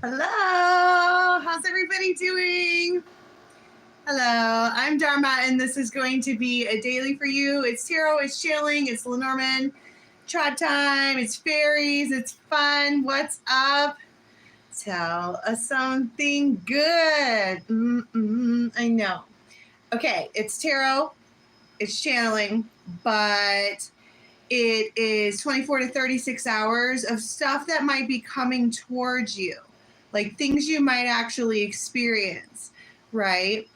Hello, how's everybody doing? Hello, I'm Dharma, and this is going to be a daily for you. It's tarot, it's channeling, it's Lenormand, trad time, it's fairies, it's fun. What's up? Tell us something good. I know. Okay, it's tarot, it's channeling, but it is 24 to 36 hours of stuff that might be coming towards you, like things you might actually experience, right?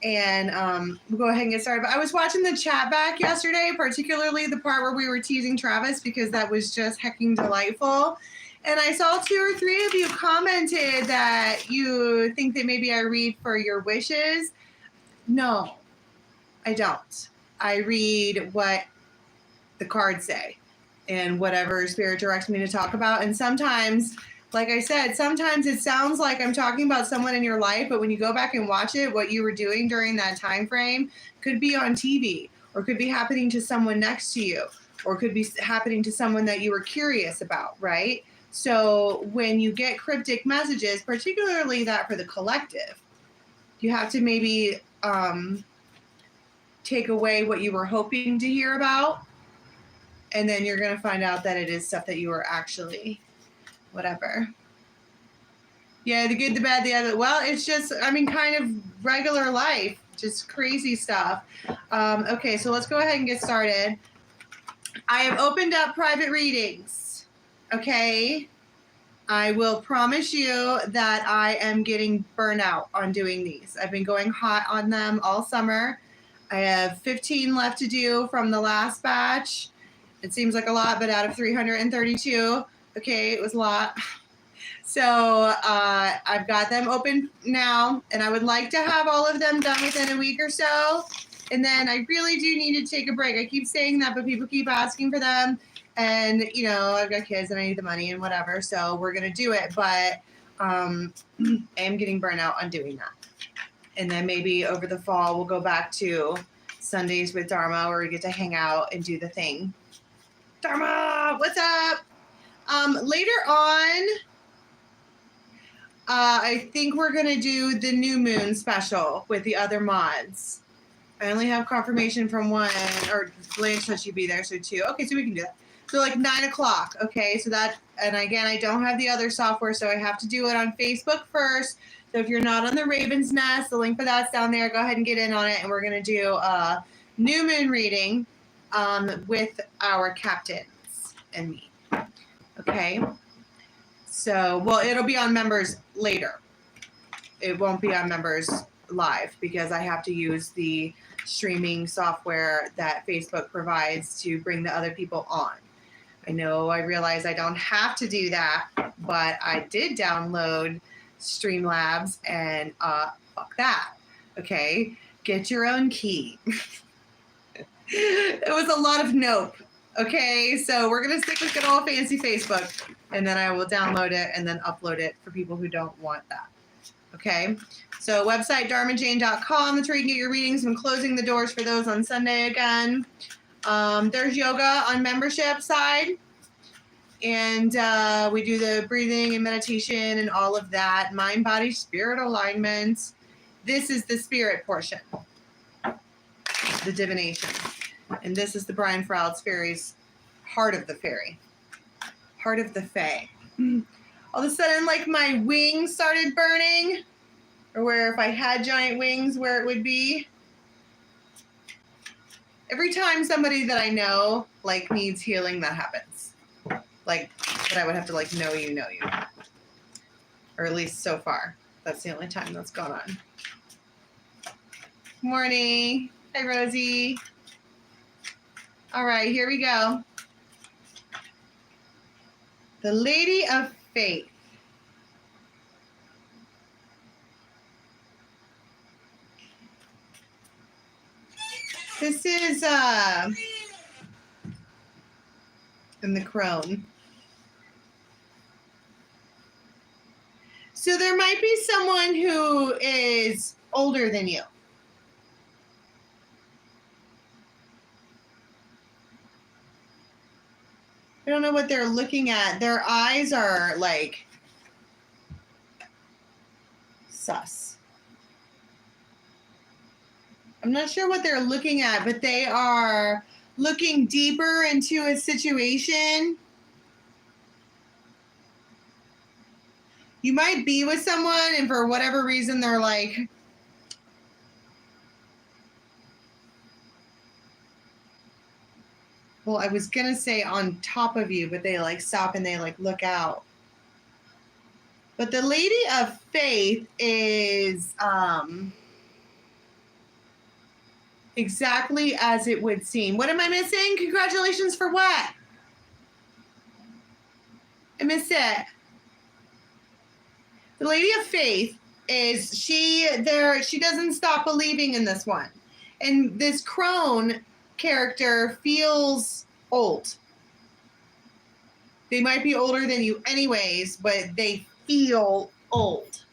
And we'll go ahead and get started. But I was watching the chat back yesterday, particularly the part where we were teasing Travis, because that was just hecking delightful. And I saw 2 or 3 of you commented that you think that maybe I read for your wishes. No, I don't. I read what the cards say and whatever spirit directs me to talk about. And sometimes, like I said, sometimes it sounds like I'm talking about someone in your life, but when you go back and watch it, what you were doing during that time frame could be on TV, or could be happening to someone next to you, or could be happening to someone that you were curious about, right? So when you get cryptic messages, particularly that for the collective, you have to maybe take away what you were hoping to hear about, and then you're going to find out that it is stuff that you were actually, whatever. Yeah, the good, the bad, the other. Well, it's just, kind of regular life, just crazy stuff. Okay, so let's go ahead and get started. I have opened up private readings, okay? I will promise you that I am getting burnout on doing these. I've been going hot on them all summer. I have 15 left to do from the last batch. It seems like a lot, but out of 332, okay, it was a lot. So I've got them open now, and I would like to have all of them done within a week or so. And then I really do need to take a break. I keep saying that, but people keep asking for them. And, I've got kids and I need the money and whatever. So we're going to do it. But I am getting burnout on doing that. And then maybe over the fall, we'll go back to Sundays with Dharma, where we get to hang out and do the thing. Dharma, what's up? Later on, I think we're going to do the new moon special with the other mods. I only have confirmation from 1, or Blanche said she'd be there, so 2. Okay, so we can do that. So like 9 o'clock, okay? So that, and again, I don't have the other software, so I have to do it on Facebook first. So if you're not on the Raven's Nest, the link for that's down there. Go ahead and get in on it, and we're going to do a new moon reading with our captains and me. Okay? So, well, it'll be on members later. It won't be on members live because I have to use the streaming software that Facebook provides to bring the other people on. I realize I don't have to do that, but I did download Streamlabs, and fuck that. Okay? Get your own key. It was a lot of nope. Okay, so we're going to stick with good old fancy Facebook, and then I will download it and then upload it for people who don't want that. Okay, so website dharmajane.com. That's where you can get your readings. I'm closing the doors for those on Sunday again. There's yoga on membership side, and we do the breathing and meditation and all of that. Mind, body, spirit alignment. This is the spirit portion, the divination. And this is the Brian Froud's Fairies, Heart of the Fairy. Heart of the Fae. All of a sudden, like, my wings started burning. Or where if I had giant wings, where it would be. Every time somebody that I know, like, needs healing, that happens. Like, that I would have to, like, know you. Or at least so far. That's the only time that's gone on. Morning. Hi, Rosie. All right, here we go. The Lady of Faith. This is in the crone. So there might be someone who is older than you. I don't know what they're looking at. Their eyes are like sus. I'm not sure what they're looking at, but they are looking deeper into a situation. You might be with someone and for whatever reason they're like, well, I was going to say on top of you, but they like stop and they like look out. But the Lady of Faith is exactly as it would seem. What am I missing? Congratulations for what? I missed it. The Lady of Faith is she doesn't stop believing in this one. And this crone character feels old. They might be older than you anyways, but they feel old.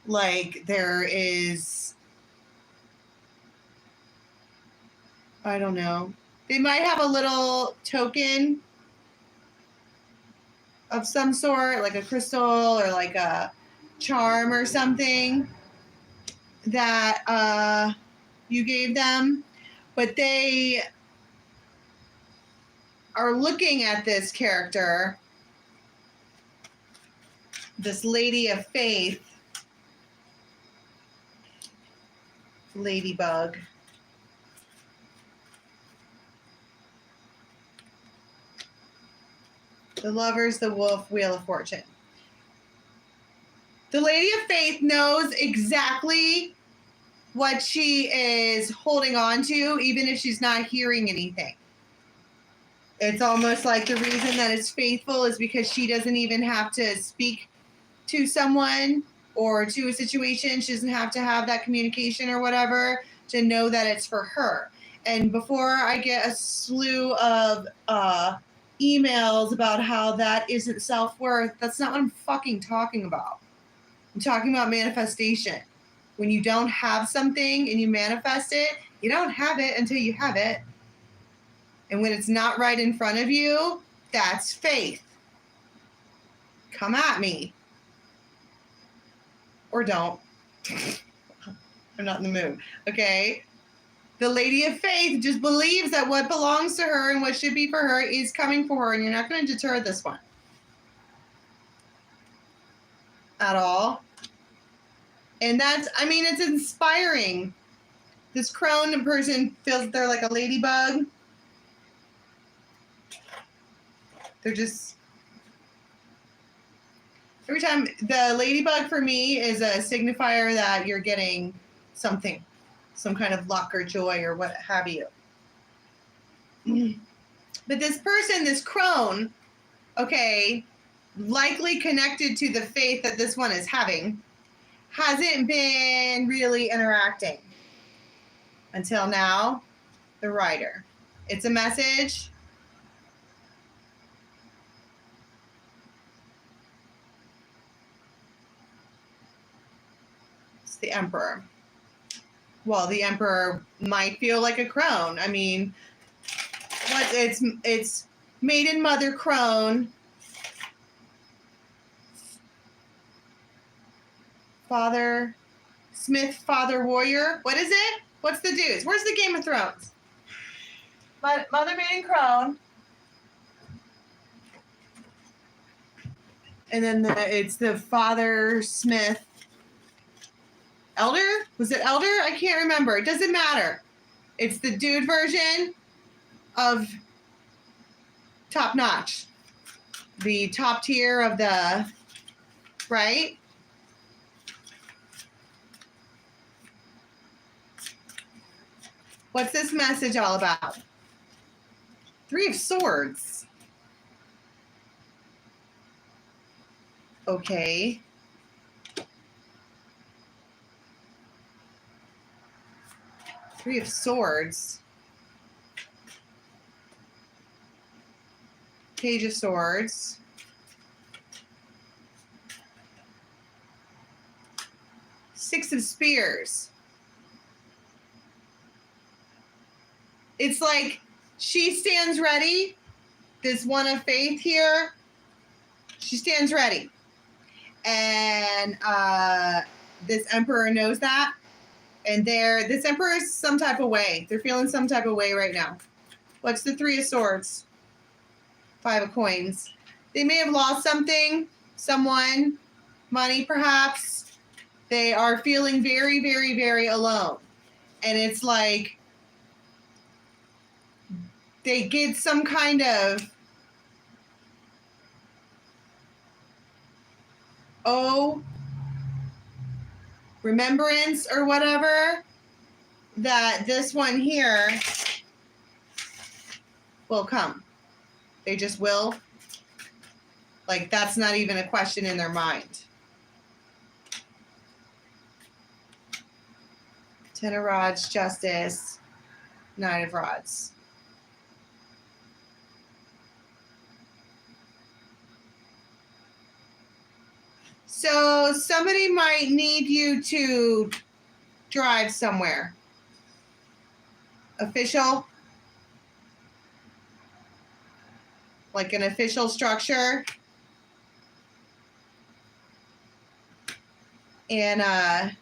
Like there is, I don't know. They might have a little token of some sort, like a crystal or like a charm or something that you gave them, but they are looking at this character, this Lady of Faith, Ladybug. The Lovers, the Wolf, Wheel of Fortune. The Lady of Faith knows exactly what she is holding on to, even if she's not hearing anything. It's almost like the reason that it's faithful is because she doesn't even have to speak to someone or to a situation. She doesn't have to have that communication or whatever to know that it's for her. And before I get a slew of emails about how that isn't self-worth, that's not what I'm fucking talking about. I'm talking about manifestation. When you don't have something and you manifest it, you don't have it until you have it. And when it's not right in front of you, that's faith. Come at me. Or don't. I'm not in the mood. Okay? The Lady of Faith just believes that what belongs to her and what should be for her is coming for her, and you're not going to deter this one. At all. And that's, I mean, it's inspiring. This crone person feels they're like a ladybug. They're just, every time, the ladybug for me is a signifier that you're getting something, some kind of luck or joy or what have you. But this person, this crone, okay, likely connected to the faith that this one is having, hasn't been really interacting until now. The writer. It's a message. It's the Emperor. Well, the Emperor might feel like a crone. I mean, what it's maiden mother crone. Father Smith, Father Warrior. What is it? What's the dudes? Where's the Game of Thrones? Mother Maiden Crone. And then it's the Father Smith. Elder? Was it Elder? I can't remember. It doesn't matter. It's the dude version of Top Notch. The top tier of the, right? What's this message all about? Three of Swords. Okay. Three of Swords. Page of Swords. Six of Spears. It's like she stands ready. This one of faith here, she stands ready. And this emperor knows that. And this emperor is some type of way. They're feeling some type of way right now. What's the 3 of Swords? 5 of Coins. They may have lost something, someone, money perhaps. They are feeling very, very, very alone. And it's like they get some kind of remembrance or whatever that this one here will come. They just will. Like, that's not even a question in their mind. 10 of Rods, Justice, 9 of Rods. So somebody might need you to drive somewhere. Official. Like an official structure. And I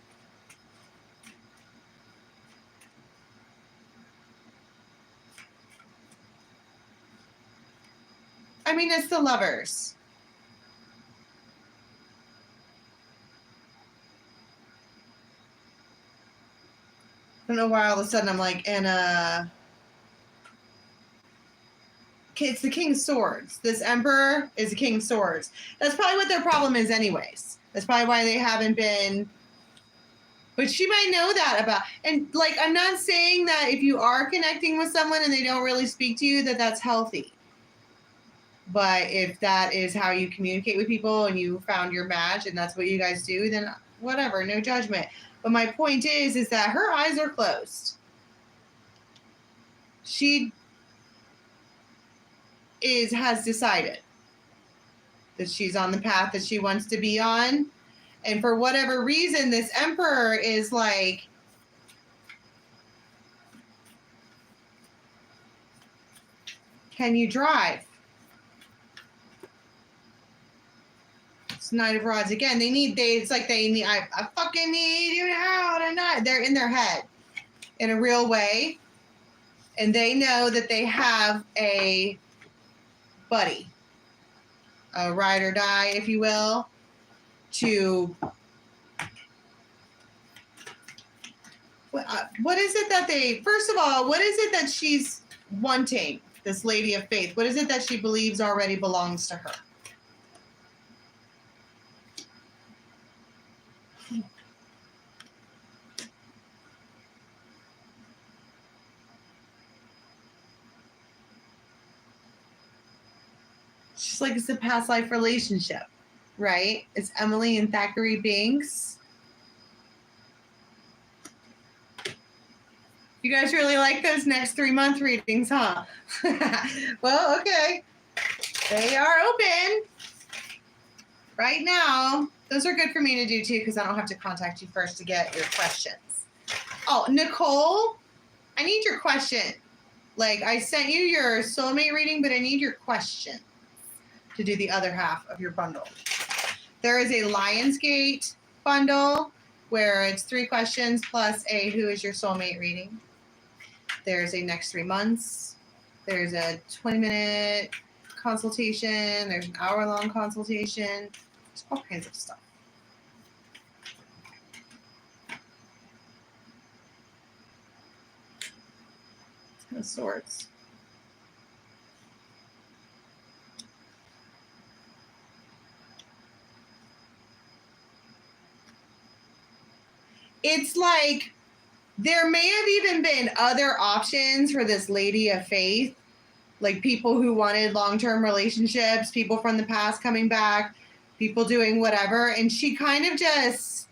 mean, it's the Lovers. I don't know why all of a sudden I'm like, and it's the King of Swords. This Emperor is the King of Swords. That's probably what their problem is anyways. That's probably why they haven't been, but she might know that about, and like, I'm not saying that if you are connecting with someone and they don't really speak to you, that that's healthy. But if that is how you communicate with people and you found your match and that's what you guys do, then whatever, no judgment. But my point is that her eyes are closed. She has decided that she's on the path that she wants to be on. And for whatever reason, this Emperor is like, can you drive? It's Knight of Rods again. I fucking need you now tonight. They're in their head in a real way. And they know that they have a buddy, a ride or die, if you will, to what is it that they, first of all, what is it that she's wanting, this Lady of Faith? What is it that she believes already belongs to her? She's like, it's a past life relationship, right? It's Emily and Thackeray Binks. You guys really like those next 3-month readings, huh? Well, okay. They are open right now. Those are good for me to do too, because I don't have to contact you first to get your questions. Oh, Nicole, I need your question. Like, I sent you your soulmate reading, but I need your question to do the other half of your bundle. There is a Lionsgate bundle where it's 3 questions plus a who is your soulmate reading. There's a next 3 months. There's a 20-minute consultation. There's an hour-long consultation. There's all kinds of stuff. Ten of Swords. It's like there may have even been other options for this Lady of Faith, like people who wanted long-term relationships, people from the past coming back, people doing whatever. And she kind of just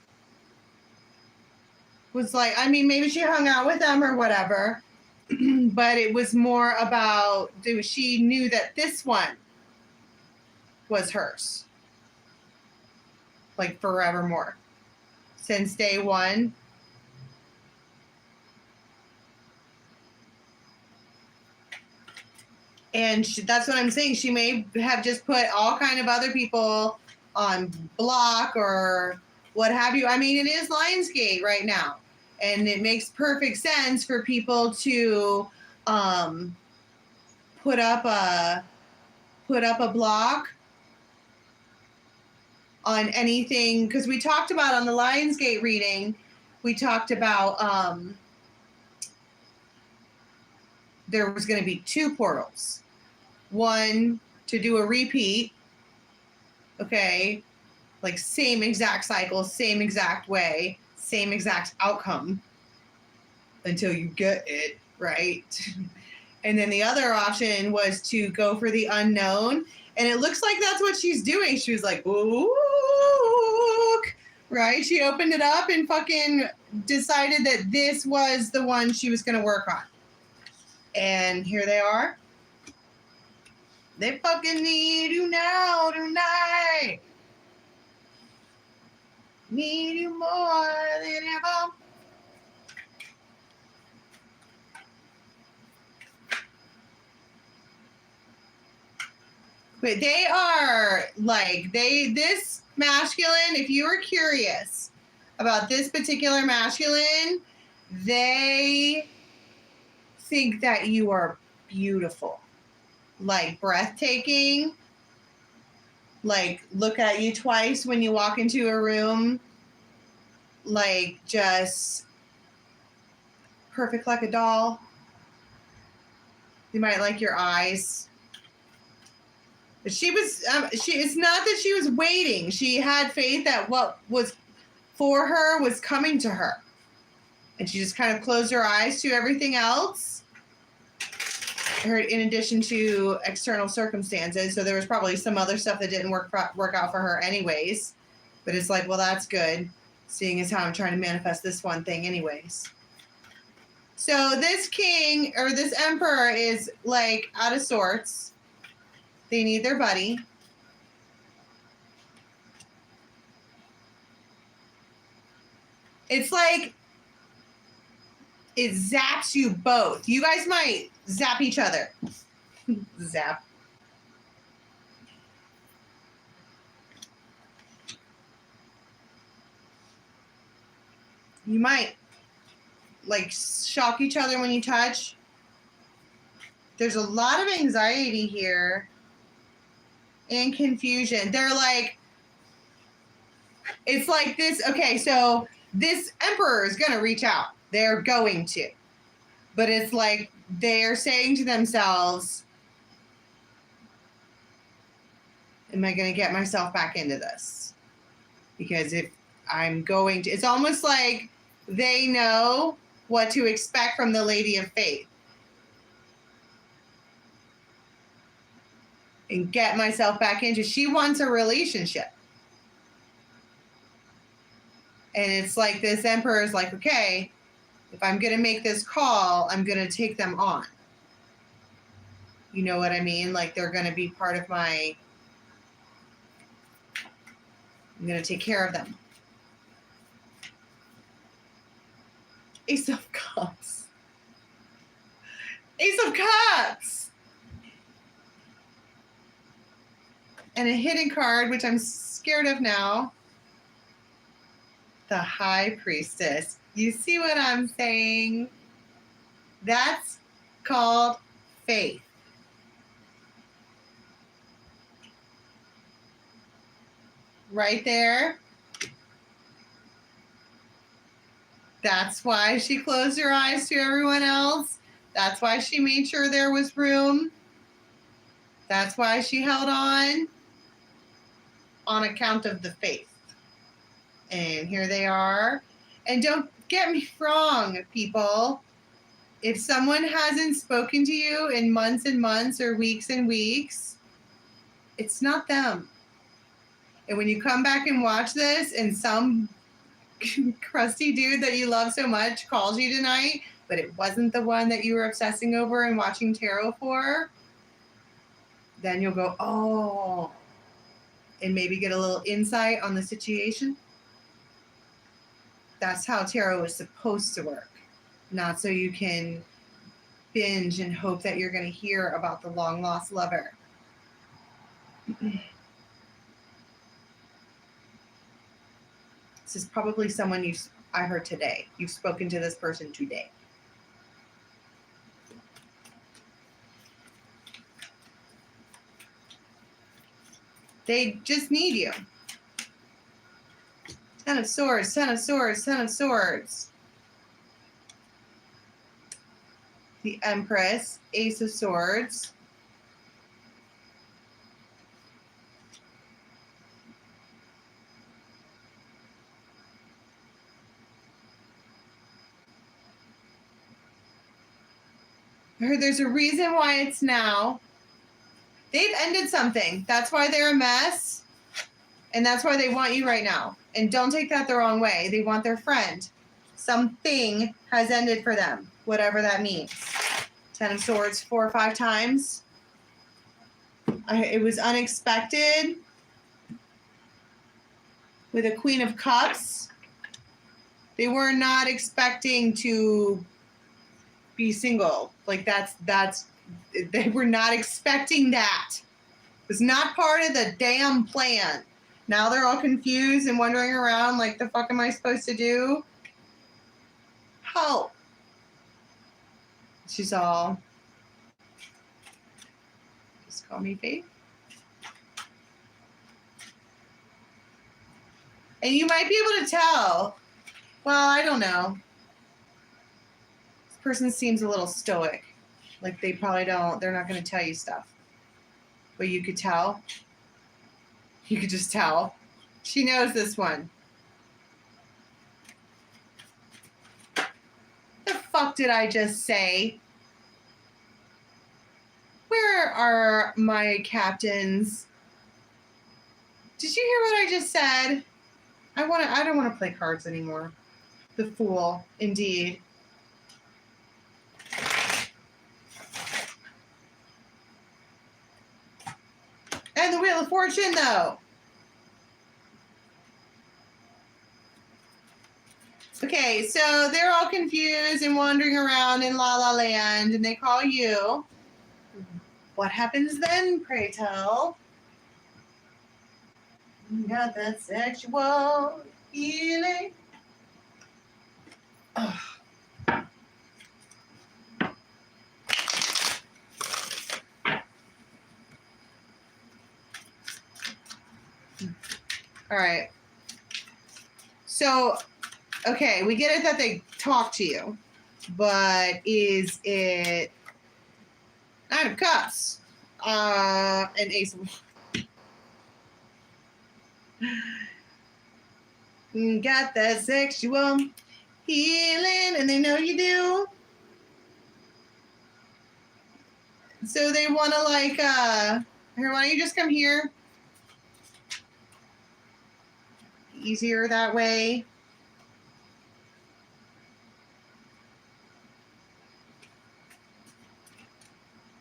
was like, I mean, maybe she hung out with them or whatever, but it was more about, she knew that this one was hers, like forevermore. Since day one. And that's what I'm saying. She may have just put all kind of other people on block or what have you. I mean, it is Lionsgate right now, and it makes perfect sense for people to put up a block on anything, because we talked about on the Lionsgate reading, we talked about there was going to be 2 portals. One to do a repeat, okay, like same exact cycle, same exact way, same exact outcome until you get it, right? And then the other option was to go for the unknown. And it looks like that's what she's doing. She was like, ooh, right? She opened it up and fucking decided that this was the one she was going to work on. And here they are. They fucking need you now, tonight. Need you more than ever. But they are like, this masculine, if you are curious about this particular masculine, they think that you are beautiful, like breathtaking, like look at you twice when you walk into a room, like just perfect like a doll. They might like your eyes. But she was, it's not that she was waiting. She had faith that what was for her was coming to her. And she just kind of closed her eyes to everything else, in addition to external circumstances. So there was probably some other stuff that didn't work out for her anyways. But it's like, well, that's good, seeing as how I'm trying to manifest this one thing anyways. So this king, or this emperor, is like out of sorts. They need their buddy. It's like it zaps you both. You guys might zap each other. Zap. You might like shock each other when you touch. There's a lot of anxiety here and confusion. They're like, it's like this. Okay, so this emperor is going to reach out. They're going to. But it's like they're saying to themselves, am I going to get myself back into this? Because if I'm going to, it's almost like they know what to expect from the Lady of Faith. And get myself back into, she wants a relationship. And it's like this emperor is like, okay, if I'm going to make this call, I'm going to take them on. You know what I mean? Like they're going to be part of my, I'm going to take care of them. Ace of Cups. Ace of Cups. And a hidden card, which I'm scared of now. The High Priestess. You see what I'm saying? That's called faith. Right there. That's why she closed her eyes to everyone else. That's why she made sure there was room. That's why she held on account of the faith. And here they are. And don't get me wrong, people. If someone hasn't spoken to you in months and months or weeks and weeks, it's not them. And when you come back and watch this and some crusty dude that you love so much calls you tonight, but it wasn't the one that you were obsessing over and watching tarot for, then you'll go, oh, and maybe get a little insight on the situation. That's how tarot is supposed to work. Not so you can binge and hope that you're going to hear about the long lost lover. This is probably someone I heard today. You've spoken to this person today. They just need you. Ten of Swords, Ten of Swords, Ten of Swords. The Empress, Ace of Swords. I heard there's a reason why it's now. They've ended something. That's why they're a mess. And that's why they want you right now. And don't take that the wrong way. They want their friend. Something has ended for them, whatever that means. Ten of Swords 4 or 5 times. It was unexpected. With a Queen of Cups. They were not expecting to be single. Like they were not expecting that. It was not part of the damn plan. Now they're all confused and wandering around like, the fuck am I supposed to do? Help. She's all, just call me Faith. And you might be able to tell. Well, I don't know. This person seems a little stoic. Like they're not going to tell you stuff. But you could tell. You could just tell. She knows this one. The fuck did I just say? Where are my captains? Did you hear what I just said? I don't want to play cards anymore. The Fool, indeed. And the Wheel of Fortune, though. Okay, so they're all confused and wandering around in La La Land, and they call you. What happens then, pray tell? You got that sexual feeling. Oh. All right. So, okay, we get it that they talk to you, but is it Nine of Cups and Ace of got that sexual healing, and they know you do. So they want to here, why don't you just come here? Easier that way.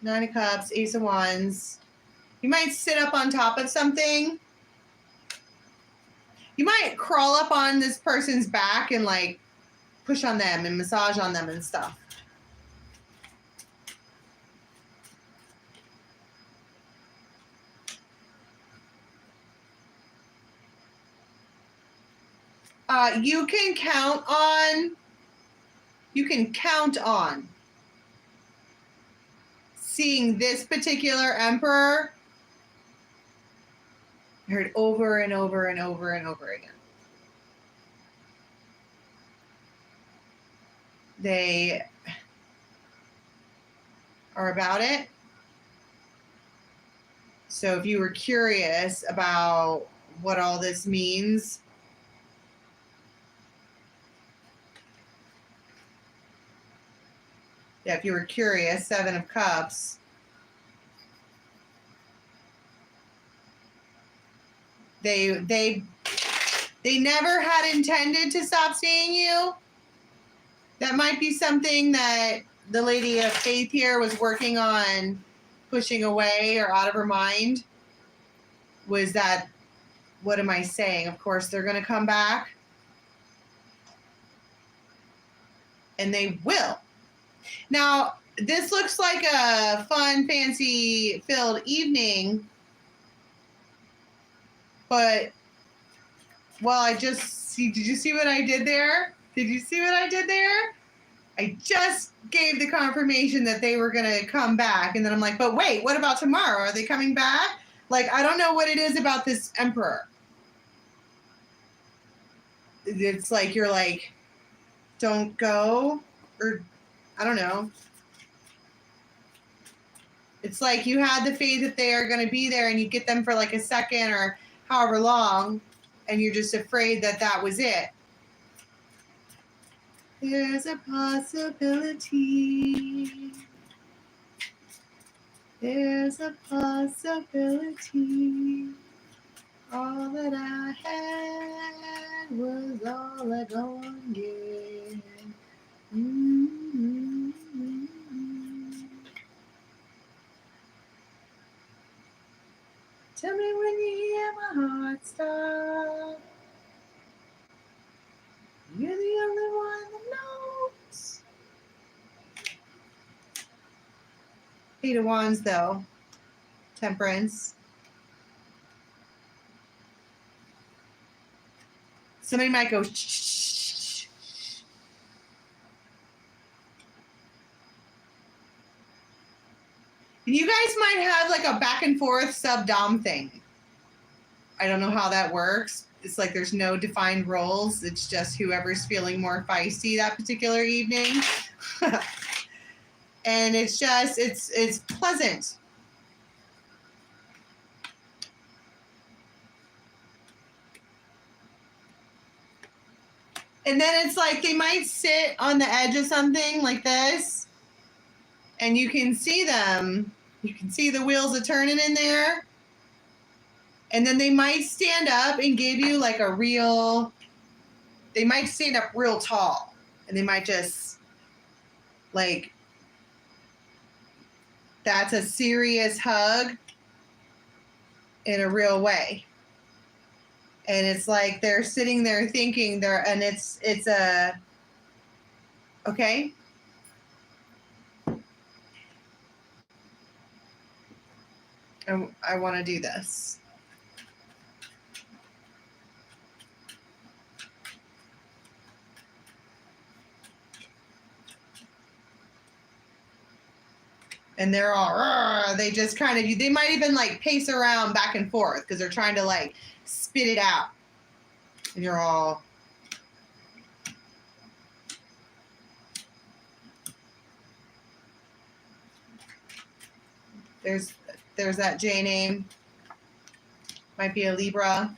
Nine of Cups, Ace of Wands. You might sit up on top of something. You might crawl up on this person's back and push on them and massage on them and stuff. You can count on seeing this particular emperor. I heard over and over and over and over again. They are about it. So if you were curious about what all this means, if you were curious, Seven of Cups. They never had intended to stop seeing you. That might be something that the Lady of Faith here was working on pushing away or out of her mind. Was that, what am I saying? Of course, they're going to come back. And they will. Now, this looks like a fun, fancy-filled evening. But, well, I just Did you see what I did there? Did you see what I did there? I just gave the confirmation that they were going to come back. And then I'm like, but wait, what about tomorrow? Are they coming back? Like, I don't know what it is about this emperor. It's like, you're like, don't go, or I don't know. It's like you had the faith that they are going to be there and you get them for like a second or however long, and you're just afraid that that was it. There's a possibility. There's a possibility. All that I had was all I gonna get. Mm-hmm. Tell me when you hear my heart stop. You're the only one that knows. Eight of Wands, though. Temperance. Somebody might go, shh. And you guys might have like a back and forth sub-dom thing. I don't know how that works. It's like there's no defined roles. It's just whoever's feeling more feisty that particular evening. And it's just, it's pleasant. And then it's like they might sit on the edge of something like this, and you can see them. You can see the wheels are turning in there. And then they might stand up and give you like a real, they might stand up real tall. And they might just like, that's a serious hug in a real way. And it's like they're sitting there thinking and it's a, okay. I want to do this. And they're all, they just kind of, they might even like pace around back and forth because they're trying to like spit it out. And you're all, there's that J name. Might be a Libra.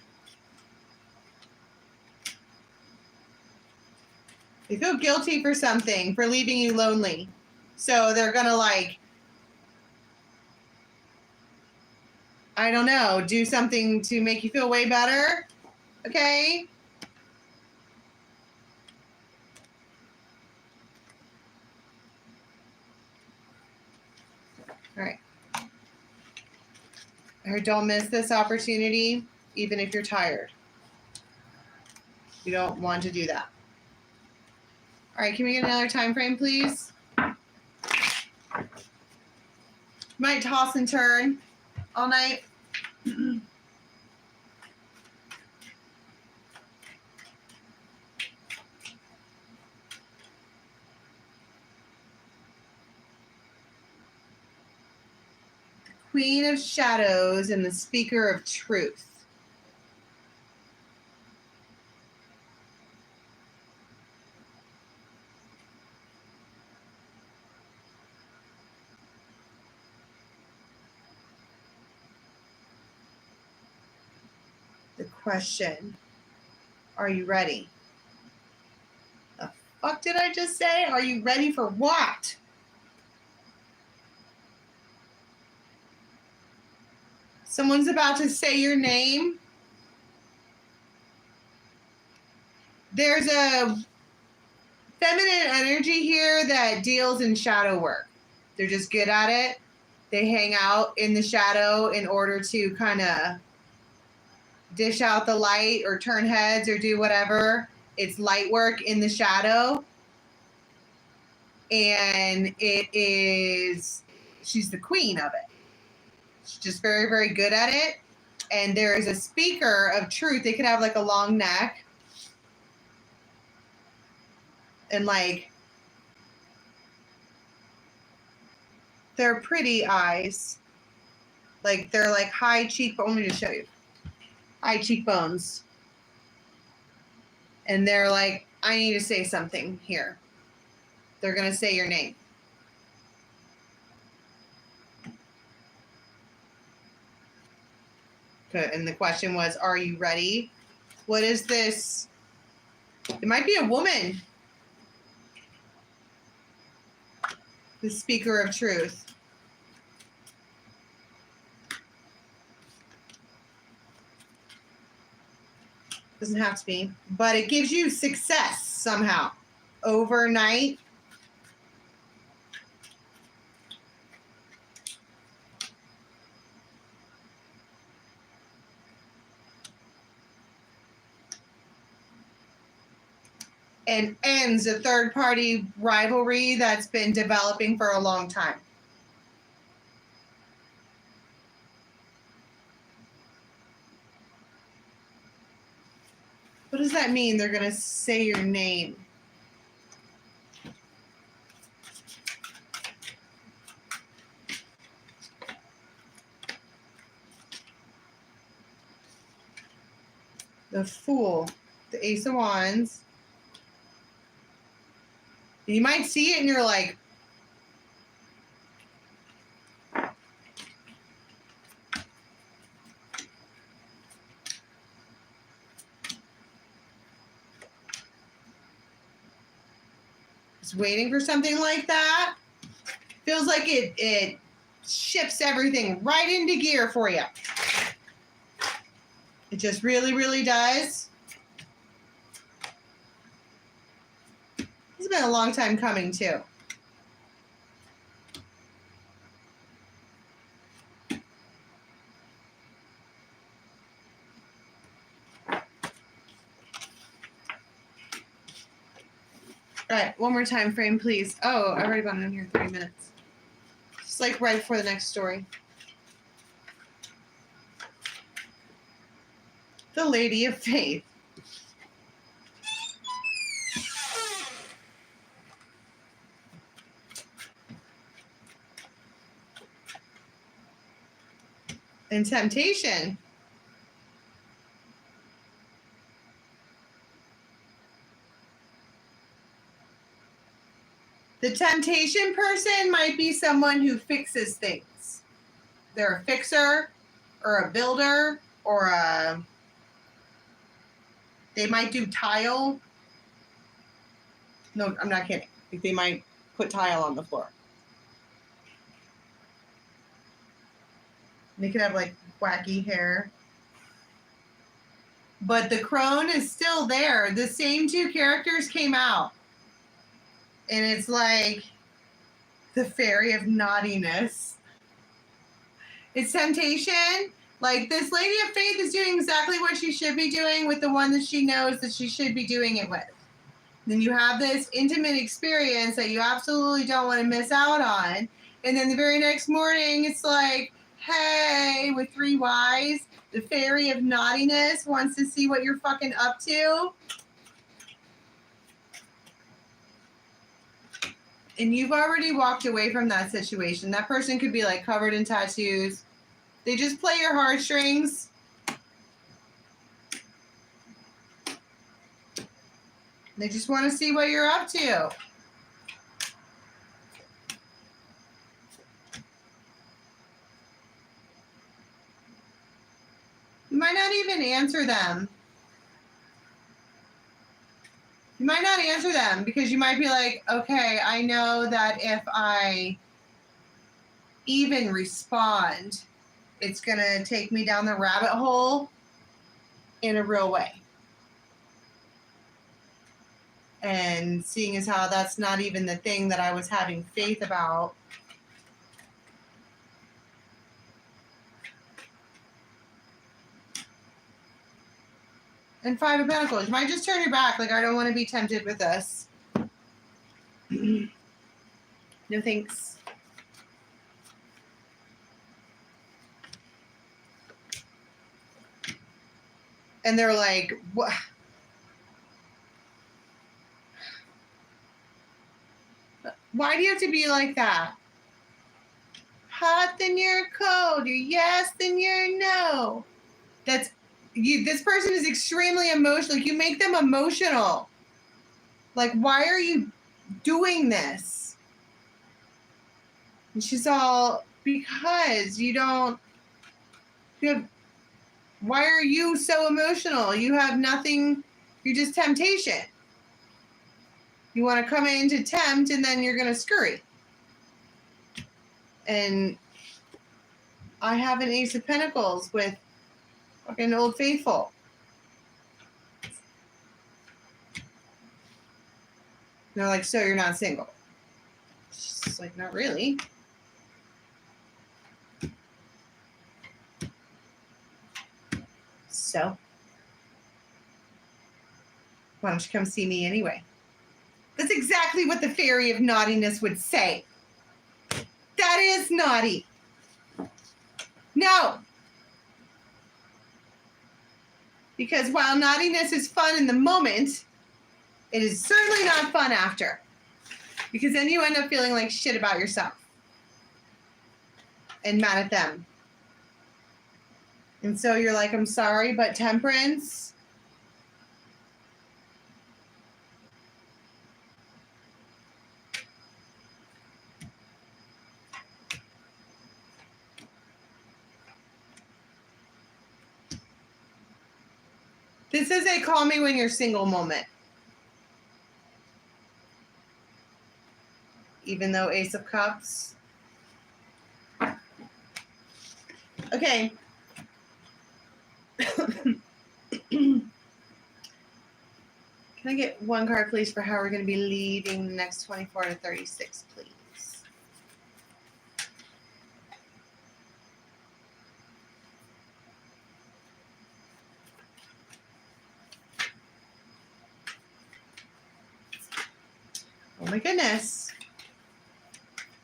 They feel guilty for something, for leaving you lonely. So they're gonna like, I don't know, do something to make you feel way better. Okay? All right. Don't miss this opportunity, even if you're tired. You don't want to do that. All right, can we get another time frame, please? Might toss and turn all night. Queen of Shadows and the Speaker of Truth. The question, are you ready? The fuck did I just say? Are you ready for what? Someone's about to say your name. There's a feminine energy here that deals in shadow work. They're just good at it. They hang out in the shadow in order to kind of dish out the light or turn heads or do whatever. It's light work in the shadow. And she's the queen of it. She's just very, very good at it. And there is a speaker of truth. They could have like a long neck. And like, they're pretty eyes. Like, they're like high cheekbones. Let me just show you. High cheekbones. And they're like, I need to say something here. They're going to say your name. Okay, and the question was, are you ready? What is this? It might be a woman. The speaker of truth. Doesn't have to be, but it gives you success somehow overnight. And ends a third-party rivalry that's been developing for a long time. What does that mean? They're going to say your name. The Fool, the Ace of Wands. You might see it and you're like, just waiting for something like that. Feels like it shifts everything right into gear for you. It just really, really does. It's been a long time coming, too. All right, one more time frame, please. Oh, I already got it in here 30 minutes. Just like right before the next story. The Lady of Faith. And temptation. The temptation person might be someone who fixes things. They're a fixer or a builder or they might do tile. No, I'm not kidding. They might put tile on the floor. They could have like wacky hair. But the crone is still there. The same two characters came out. And it's like the fairy of naughtiness. It's temptation. Like, this Lady of Faith is doing exactly what she should be doing with the one that she knows that she should be doing it with. Then you have this intimate experience that you absolutely don't want to miss out on. And then the very next morning, it's like, hey, with 3 Ys, the fairy of naughtiness wants to see what you're fucking up to. And you've already walked away from that situation. That person could be like covered in tattoos. They just play your heartstrings. They just want to see what you're up to. You might not even answer them. You might not answer them because you might be like, okay, I know that if I even respond, it's going to take me down the rabbit hole in a real way. And seeing as how that's not even the thing that I was having faith about, and 5 of Pentacles. You might just turn your back. Like, I don't want to be tempted with this. No thanks. And they're like, what? Why do you have to be like that? Hot, then you're cold. You're yes, then you're no. That's you. This person is extremely emotional. Like, you make them emotional. Like, why are you doing this? And she's all, because you don't. You have. Why are you so emotional? You have nothing. You're just temptation. You want to come in to tempt, and then you're gonna scurry. And I have an Ace of Pentacles with fucking Old Faithful. And they're like, so you're not single? She's like, not really. So why don't you come see me anyway? That's exactly what the fairy of naughtiness would say. That is naughty. No. Because while naughtiness is fun in the moment, it is certainly not fun after. Because then you end up feeling like shit about yourself. And mad at them. And so you're like, I'm sorry, but temperance. This is a call me when you're single moment. Even though Ace of Cups. Okay. Can I get one card, please, for how we're going to be leading the next 24 to 36, please? Oh my goodness.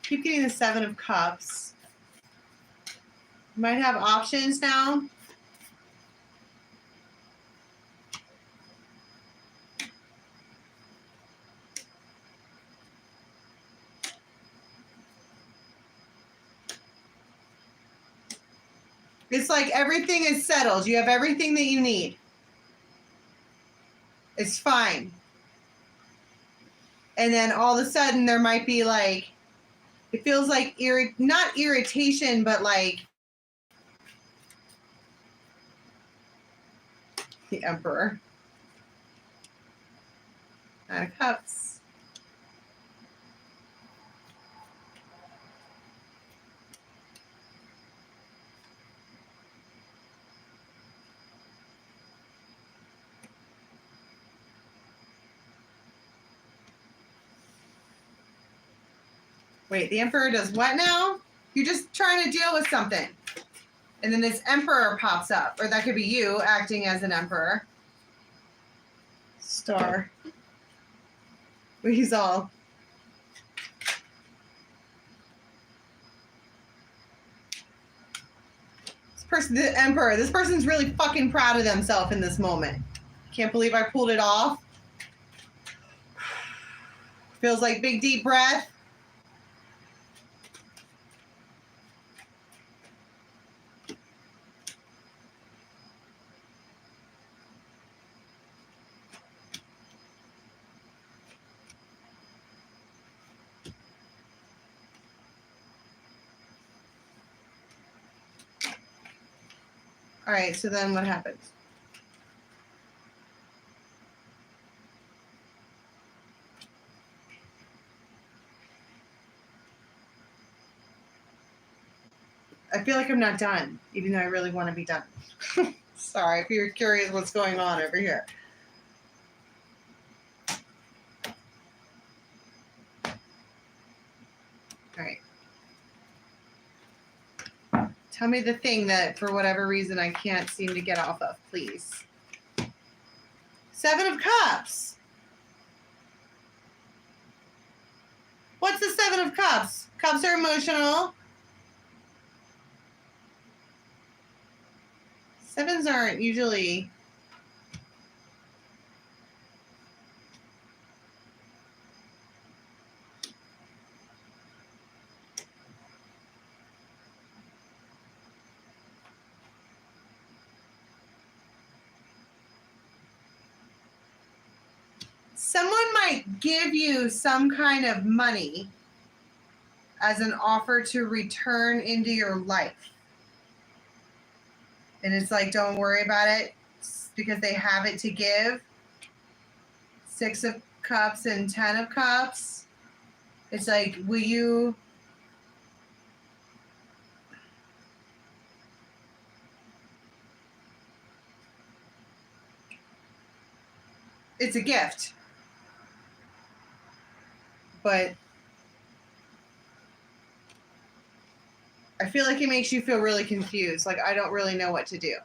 Keep getting the 7 of Cups. You might have options now. It's like everything is settled. You have everything that you need. It's fine. And then all of a sudden there might be like, it feels like not irritation, but like the Emperor. 9 of Cups. Wait, the Emperor does what now? You're just trying to deal with something. And then this Emperor pops up. Or that could be you acting as an Emperor. Star. He's all. This person, the Emperor, this person's really fucking proud of themselves in this moment. Can't believe I pulled it off. Feels like big deep breath. All right, so then what happens? I feel like I'm not done, even though I really want to be done. Sorry, if you're curious what's going on over here. All right. Tell me the thing that, for whatever reason, I can't seem to get off of, please. 7 of Cups. What's the 7 of Cups? Cups are emotional. 7s aren't usually... someone might give you some kind of money as an offer to return into your life. And it's like, don't worry about it because they have it to give. 6 of Cups and 10 of Cups. It's like, will you... It's a gift. But I feel like it makes you feel really confused. Like, I don't really know what to do.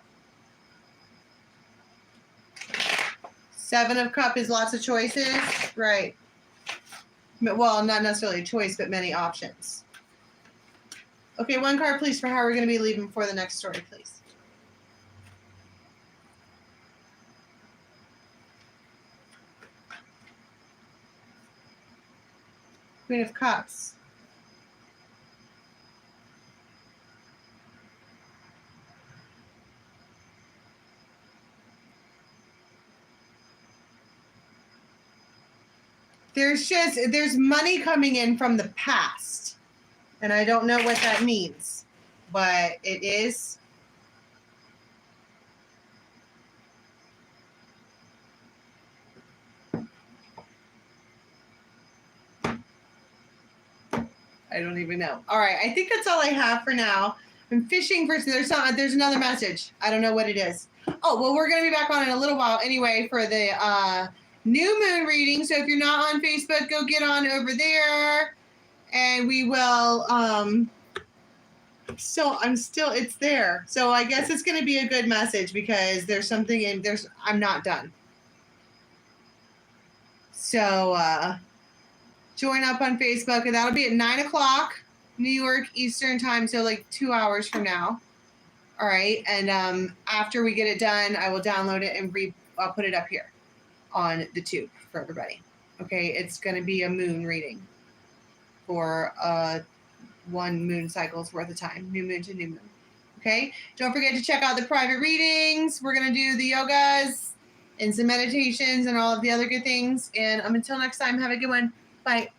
7 of Cups is lots of choices. Right. Well, not necessarily a choice, but many options. Okay, 1 card, please, for how we're going to be leaving for the next story, please. Queen of Cups. There's money coming in from the past. And I don't know what that means. But it is. I don't even know. All right, I think that's all I have for now. I'm fishing for, there's another message. I don't know what it is. Oh, well, we're going to be back on in a little while anyway for the new moon reading. So if you're not on Facebook, go get on over there. And we will, it's there. So I guess it's going to be a good message because there's something I'm not done. So, join up on Facebook, and that'll be at 9 o'clock New York Eastern time, so like 2 hours from now. All right, and after we get it done, I will download it and I'll put it up here on the tube for everybody. Okay, it's going to be a moon reading for 1 moon cycle's worth of time, new moon to new moon. Okay, don't forget to check out the private readings. We're going to do the yogas and some meditations and all of the other good things. And until next time, have a good one. Bye.